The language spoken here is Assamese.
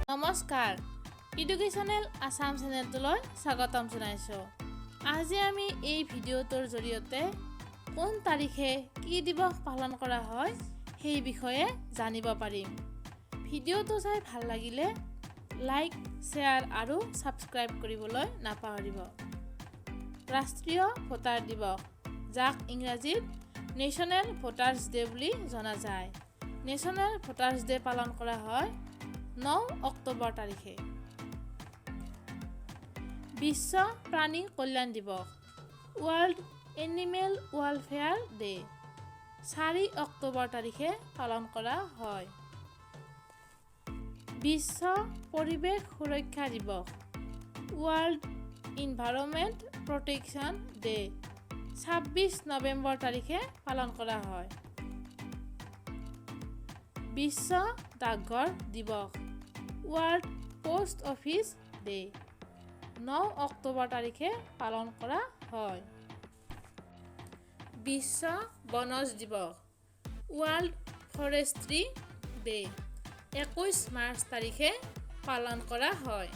নমস্কাৰ এডুকেশ্যনেল আসাম চেনেলটোলৈ স্বাগতম জনাইছোঁ। আজি আমি এই ভিডিঅ'টোৰ জৰিয়তে কোন তাৰিখে কি দিৱস পালন কৰা হয় সেই বিষয়ে জানিব পাৰিম। ভিডিঅ'টো চাই ভাল লাগিলে লাইক, শ্বেয়াৰ আৰু ছাবস্ক্ৰাইব কৰিবলৈ নাপাহৰিব। ৰাষ্ট্ৰীয় ভোটাৰ দিৱস, যাক ইংৰাজীত নেশ্যনেল ভোটাৰ্ছ ডে বুলি জনা যায়। নেশ্যনেল ভোটাৰ্ছ ডে পালন কৰা হয় 9 অক্টোবৰ তাৰিখে। বিশ্ব প্ৰাণী কল্যাণ দিৱস, world animal welfare day 4 October তাৰিখে পালন কৰা হয়। বিশ্ব পৰিৱেশ সুৰক্ষা দিৱস, world environment protection day 26 November তাৰিখে পালন কৰা হয়। বিশ্ব ডাকঘৰ দিৱস, world post office day 9 October তাৰিখে পালন কৰা হয়। বিশ্ব বনজ দিৱস, ৱৰ্ল্ড ফৰেষ্ট্ৰী ডে 21 মাৰ্চ তাৰিখে পালন কৰা হয়।